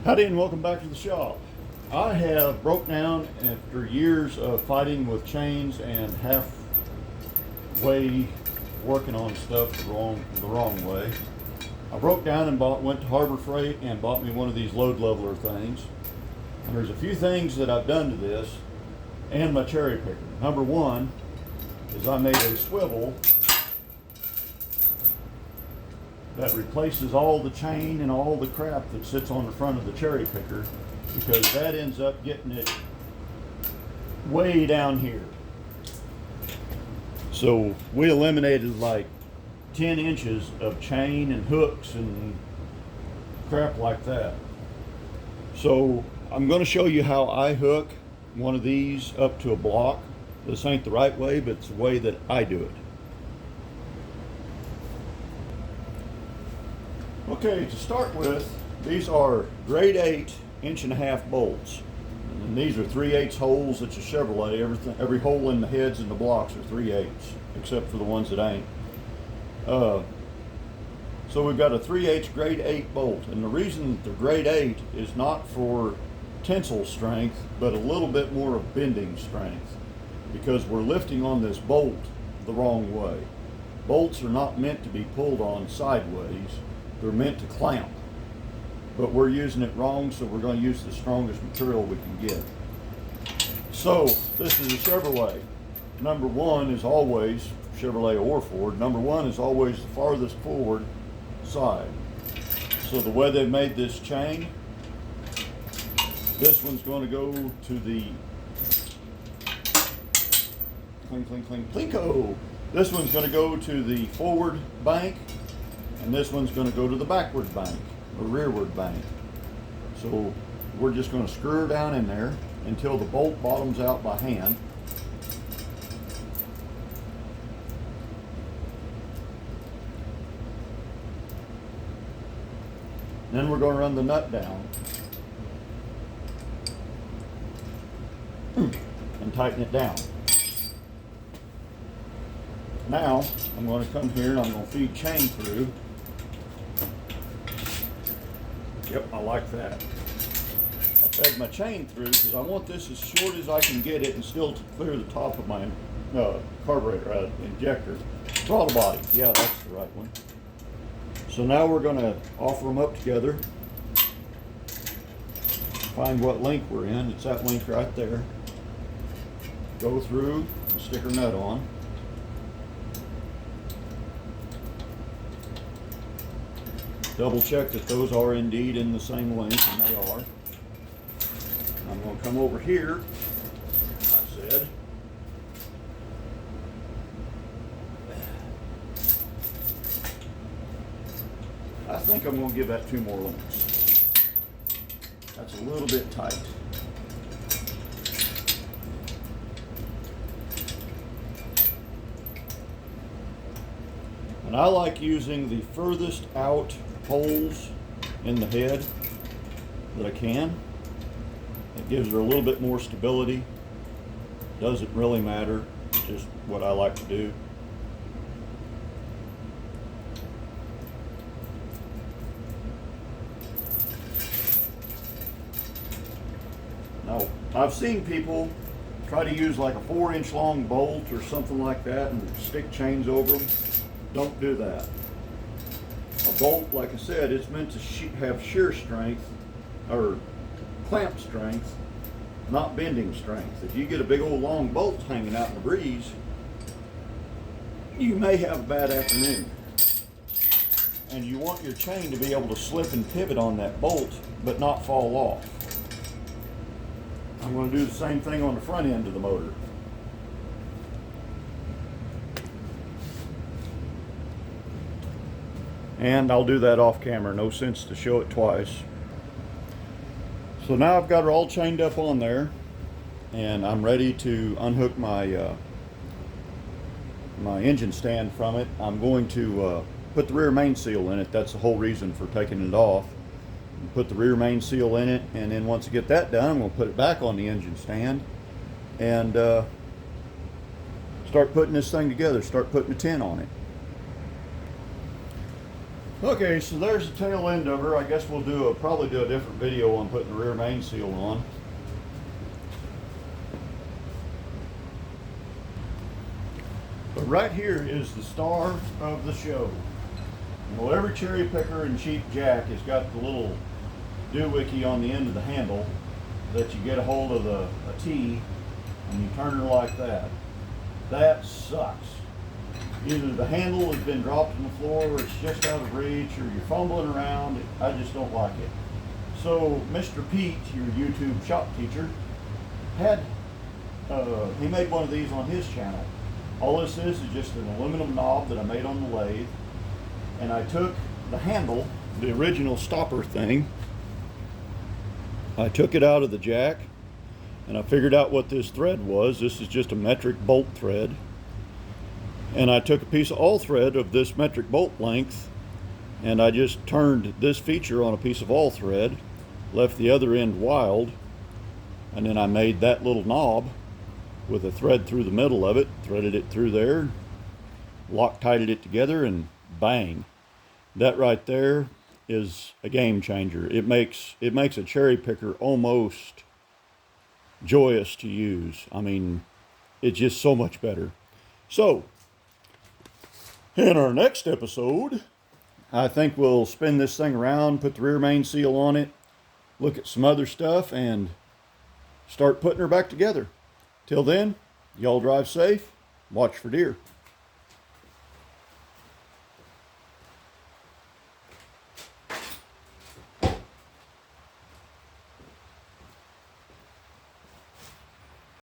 Howdy and welcome back to the shop. I have broke down after years of fighting with chains and halfway working on stuff the wrong way. I broke down and went to Harbor Freight and bought me one of these load leveler things. And there's a few things that I've done to this and my cherry picker. Number one is I made a swivel that replaces all the chain and all the crap that sits on the front of the cherry picker, because that ends up getting it way down here. So we eliminated like 10 inches of chain and hooks and crap like that. So I'm going to show you how I hook one of these up to a block. This ain't the right way, but it's the way that I do it. Okay, to start with, these are grade 8 1.5" bolts. And these are 3/8 holes. It's a Chevrolet. Every hole in the heads and the blocks are 3/8, except for the ones that ain't. So we've got a 3/8 grade 8 bolt. And the reason that they're grade 8 is not for tensile strength, but a little bit more of bending strength, because we're lifting on this bolt the wrong way. Bolts are not meant to be pulled on sideways. They're meant to clamp, but we're using it wrong, so we're going to use the strongest material we can get. So this is a Chevrolet. Number one is always, Chevrolet or Ford, number one is always the farthest forward side. So the way they made this chain, this one's going to go to the Plinko. This one's going to go to the forward bank, and this one's going to go to the backward bank or rearward bank. So we're just going to screw her down in there until the bolt bottoms out by hand. Then we're going to run the nut down and tighten it down. Now I'm going to come here and I'm going to feed chain through. Yep, I like that. I fed my chain through because I want this as short as I can get it and still to clear the top of my carburetor, injector. Throttle body, yeah, that's the right one. So now we're going to offer them up together. Find what link we're in. It's that link right there. Go through and stick our nut on. Double check that those are indeed in the same length, and they are. I'm going to come over here, I said. I think I'm going to give that 2 more links. That's a little bit tight. And I like using the furthest out holes in the head that I can. It gives her a little bit more stability. Doesn't really matter, it's just what I like to do. Now, I've seen people try to use like a 4-inch long bolt or something like that and stick chains over them. Don't do that. A bolt, like I said, it's meant to have shear strength or clamp strength, not bending strength. If you get a big old long bolt hanging out in the breeze, you may have a bad afternoon. And you want your chain to be able to slip and pivot on that bolt, but not fall off. I'm going to do the same thing on the front end of the motor. And I'll do that off camera, no sense to show it twice. So now I've got her all chained up on there, and I'm ready to unhook my my engine stand from it. I'm going to put the rear main seal in it. That's the whole reason for taking it off. Put the rear main seal in it, and then once I get that done, I'm going to put it back on the engine stand and start putting this thing together, start putting a tin on it. Okay, so there's the tail end of her. I guess we'll probably do a different video on putting the rear main seal on. But right here is the star of the show. Well, every cherry picker and cheap jack has got the little doohickey on the end of the handle that you get a hold of a T and you turn her like that. That sucks. Either the handle has been dropped on the floor or it's just out of reach or you're fumbling around. I just don't like it. So Mr. Pete, your YouTube shop teacher, he made one of these on his channel. All this is just an aluminum knob that I made on the lathe, and I took the handle, the original stopper thing, I took it out of the jack and I figured out what this thread was. This is just a metric bolt thread. And I took a piece of all thread of this metric bolt length and I just turned this feature on a piece of all thread, left the other end wild, and then I made that little knob with a thread through the middle of it, threaded it through there, Loctited it together, and bang. That right there is a game changer. It makes a cherry picker almost joyous to use. I mean, it's just so much better. So, in our next episode, I think we'll spin this thing around, put the rear main seal on it, look at some other stuff, and start putting her back together. Till then, y'all drive safe, watch for deer.